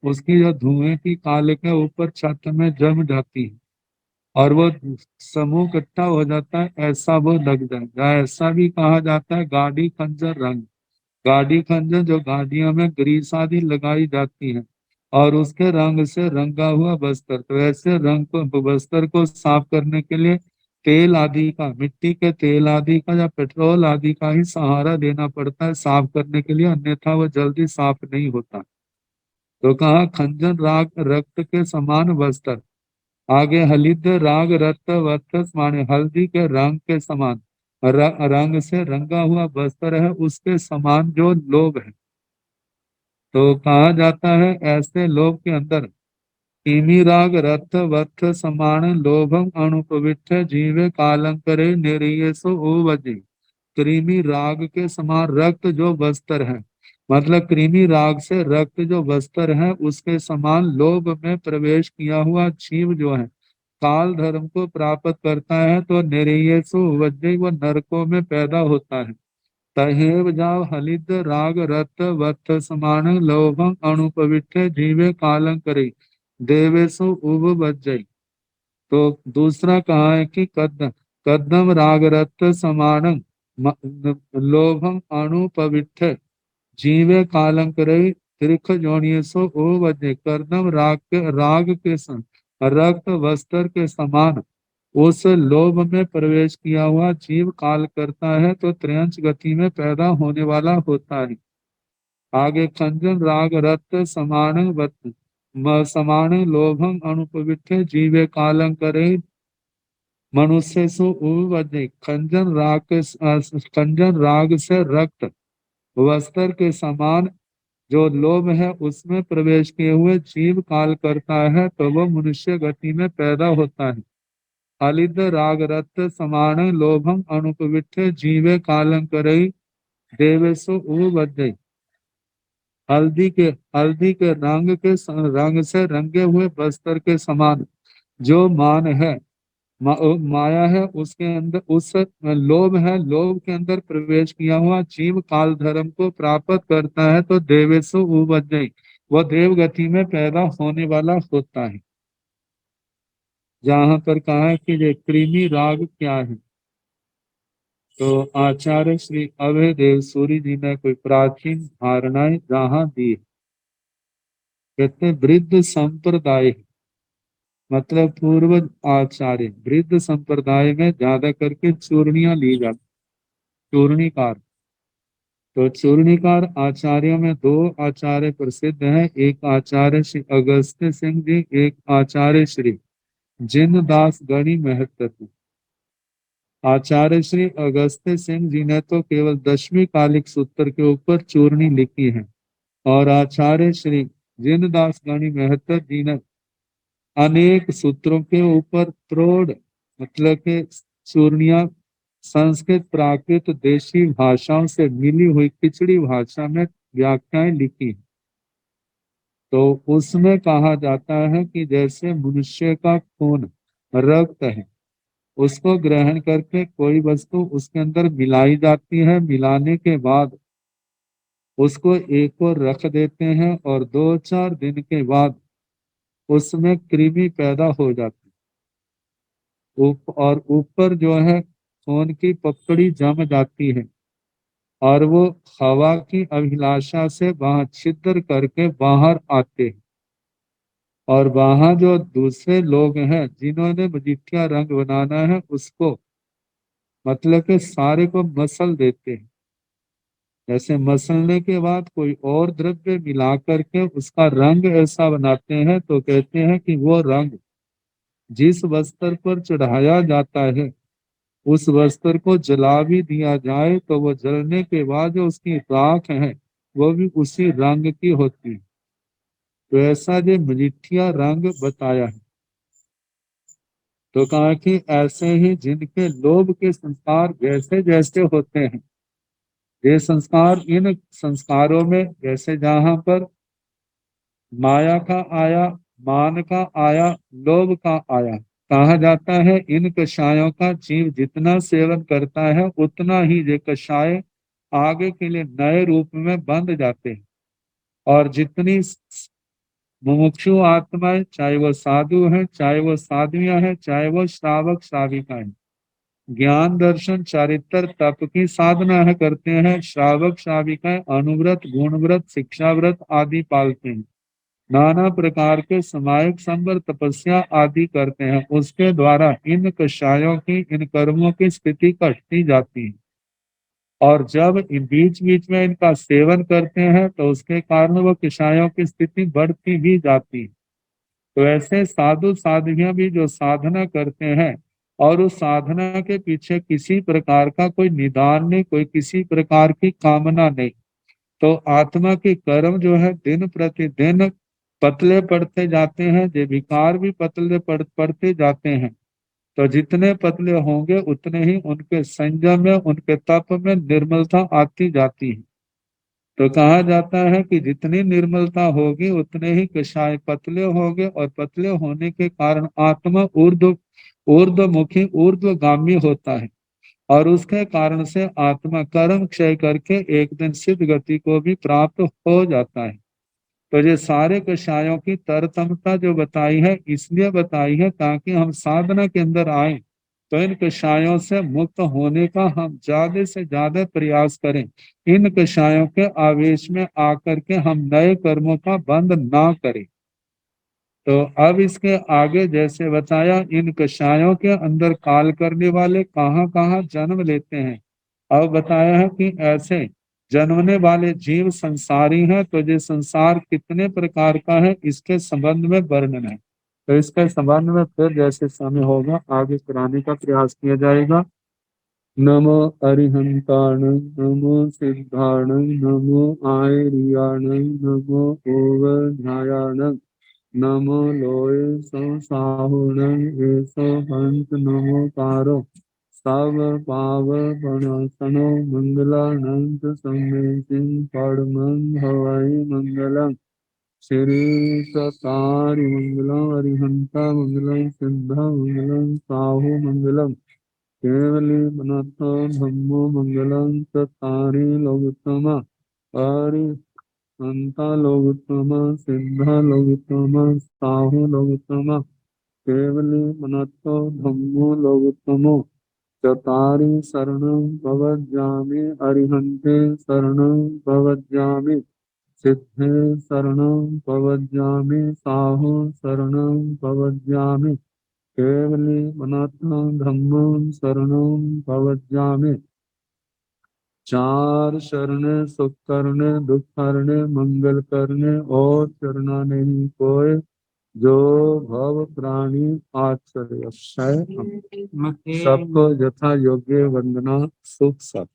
[SPEAKER 3] उसकी जो धुएं की काले के ऊपर छत में जम जाती है और वो समूह इकट्ठा हो जाता है, ऐसा वो लग जाएगा। ऐसा भी कहा जाता है गाड़ी खंजर रंग। गाड़ी खंजर जो गाड़ियों में ग्रीस आदि लगाई जाती है और उसके रंग से रंगा हुआ बस्तर। तो ऐसे रंग को, बस्तर को साफ करने के लिए तेल आदि का, मिट्टी के तेल आदि का या पेट्रोल आदि का ही सहारा देना पड़ता है साफ करने के लिए, अन्यथा वो जल्दी साफ नहीं होता। तो कहा खंजन राग रक्त के समान बस्तर। आगे हलिद राग रक्त वत्स माने, हल्दी के रंग के समान रंग से रंगा हुआ बस्तर है, उसके समान जो लोभ है। तो कहा जाता है ऐसे लोभ के अंदर किमी राग रथ वत्थ समान, लोभम अणुपविठ जीवे कालंकरे निरीयसो उवजे। कृमि राग के समान रक्त जो बस्तर है, मतलब कृमि राग से रक्त जो बस्तर है उसके समान लोभ में प्रवेश किया हुआ जीव जो है काल धर्म को प्राप्त करता है तो निरीयसो उवजे, वो नरकों में पैदा होता है। तहेव जाव हलिद राग रत वत्थ समान, लोभम अणुपविठ जीवे कालं करे, देवेशु उब बज्जई। तो दूसरा कहा है कि कदम राग रत समान, लोभम अणुपविठ जीवे कालं करे, त्रिख जोनियसो ओ बज्जई। कदम राग के रक्त वस्त्र के समान उस लोभ में प्रवेश किया हुआ जीव काल करता है तो त्रयंच गति में पैदा होने वाला होता है। आगे खंजन राग रत समान समान, लोभम अणुपविठ जीवे कालं करे, मनुष्य सु उवजे। खंजन राग से रक्त वस्त्र के समान जो लोभ है उसमें प्रवेश किए हुए जीव काल करता है तो वह मनुष्य गति में पैदा होता है। हलिद राग रत समान, लोभम अणुपविठ जीवे कालं करई, देवेशु उबद्धि। हल्दी के रंग से रंगे हुए बस्तर के समान जो मान है, माया है, उसके अंदर उस लोभ है, लोभ के अंदर प्रवेश किया हुआ जीव काल धर्म को प्राप्त करता है तो देवेशु उबद्धि, वह देव गति में पैदा होने वाला होता है। जहां पर कहा है कि ये कृमि राग क्या है, तो आचार्य श्री अभय देव सूरी जी ने कोई प्राचीन धारणाएं जहां दी। कहते वृद्ध संप्रदाय, मतलब पूर्व आचार्य वृद्ध संप्रदाय में ज्यादा करके चूर्णियां ली जाती, चूर्णिकार। तो चूर्णिकार आचार्यों में दो आचार्य प्रसिद्ध हैं, एक आचार्य श्री अगस्त्य सिंह जी, एक आचार्य श्री जिनदास गणि महत्व। आचार्य श्री अगस्त्य सिंह जी ने तो केवल 10वीं कालिक सूत्र के ऊपर चूर्णी लिखी है और आचार्य श्री जिनदास गणि महत्व जी ने अनेक सूत्रों के ऊपर प्रौढ़, मतलब के चूर्णियां संस्कृत प्राकृत देशी भाषाओं से मिली हुई खिचड़ी भाषा में व्याख्याएं लिखी। तो उसमें कहा जाता है कि जैसे मनुष्य का खून रक्त है, उसको ग्रहण करके कोई वस्तु उसके अंदर मिलाई जाती है, मिलाने के बाद उसको एक और रख देते हैं और 2-4 दिन के बाद उसमें कृमि पैदा हो जाती है। और ऊपर जो है खून की पपड़ी जम जाती है और वो हवा की अभिलाषा से वहां छिद्र करके बाहर आते हैं। और वहां जो दूसरे लोग हैं जिन्होंने मजिठिया रंग बनाना है, उसको मतलब के सारे को मसल देते हैं। जैसे मसलने के बाद कोई और द्रव्य मिला करके उसका रंग ऐसा बनाते हैं, तो कहते हैं कि वो रंग जिस वस्त्र पर चढ़ाया जाता है, उस वस्त्र को जला भी दिया जाए तो वो जलने के बाद जो उसकी राख है वो भी उसी रंग की होती है। तो ऐसा जो मजिठिया रंग बताया है, तो कहा कि ऐसे ही जिनके लोभ के संस्कार जैसे जैसे होते हैं, ये संस्कार इन संस्कारों में जैसे जहां पर माया का आया, मान का आया, लोभ का आया, कहा जाता है इन कषायों का जीव जितना सेवन करता है उतना ही ये कषाय आगे के लिए नए रूप में बंध जाते हैं। और जितनी मुमुक्षु आत्माएं, चाहे वो साधु हैं, चाहे वो साध्वियां हैं, चाहे वो श्रावक श्राविका हैं, ज्ञान दर्शन चारित्र तप की साधना है करते हैं, श्रावक श्राविकाएं अनुव्रत गुणव्रत शिक्षा व्रत आदि पालते हैं, नाना प्रकार के समायिक संवर तपस्या आदि करते हैं, उसके द्वारा इन कषायों की, इन कर्मों की स्थिति कटती जाती है। और जब बीच बीच में इनका सेवन करते हैं तो उसके कारण वो कषायों की स्थिति बढ़ती भी जाती है। तो ऐसे साधु साधुइयां भी जो साधना करते हैं और उस साधना के पीछे किसी प्रकार का कोई निदान नहीं, कोई किसी प्रकार की कामना नहीं, तो आत्मा के कर्म जो है दिन प्रतिदिन पतले पड़ते जाते हैं, ये विकार भी पतले पड़ते जाते हैं। तो जितने पतले होंगे उतने ही उनके संयम में, उनके तप में निर्मलता आती जाती है। तो कहा जाता है कि जितनी निर्मलता होगी उतने ही कषाय पतले होंगे, और पतले होने के कारण आत्मा ऊर्ध्वमुखी ऊर्ध्वगामी होता है, और उसके कारण से आत्मा कर्म क्षय करके एक दिन सिद्ध गति को भी प्राप्त हो जाता है। तो ये सारे कषायों की तरतमता जो बताई है, इसलिए बताई है ताकि हम साधना के अंदर आए तो इन कषायों से मुक्त होने का हम ज्यादा से ज्यादा प्रयास करें, इन कषायों के आवेश में आकर के हम नए कर्मों का बंध ना करें। तो अब इसके आगे जैसे बताया, इन कषायों के अंदर काल करने वाले कहाँ कहाँ जन्म लेते हैं। अब बताया है कि ऐसे जन्मने वाले जीव संसारी हैं, तो ये संसार कितने प्रकार का है इसके संबंध में वर्णन है। तो इसके संबंध में फिर जैसे समय होगा आगे कराने का प्रयास किया जाएगा। नमो अरिहंताण, नमो सिद्धाण, नमो आयरियाण, नमो ओवध्यायाण, नमो लोय सो साहुण एसो हंस नमो कारो सब पाव पणसनो मंगलानंद सम्मेति परमं हवै मंगलम। श्री सतारि मंगलम, अरिहंता मंगलम, सिद्धा मंगलम, साहु मंगलम, केवली मनतो धम्मो मंगलम, चत्तारि लोकोत्तमा, अरिहंता लोकोत्तमा, सिद्धा लोकोत्तमा, साहु लोकोत्तमा, केवली मनतो धम्मो लोकोत्तमो, चतारि शरणं भवज्जामि, अरिहन्ते शरणं भवज्जामि, सिद्धे शरणं भवज्जामि, साहु शरणं भवज्जामि, केवली मनात्मं धम्मं शरणं भवज्जामि। चार शरण सुख करने, दुख हरने, मंगल करने और चरना नहीं कोय, जो भव प्राणी आश्रय। सबको यथा योग्य वंदना, सुख सब।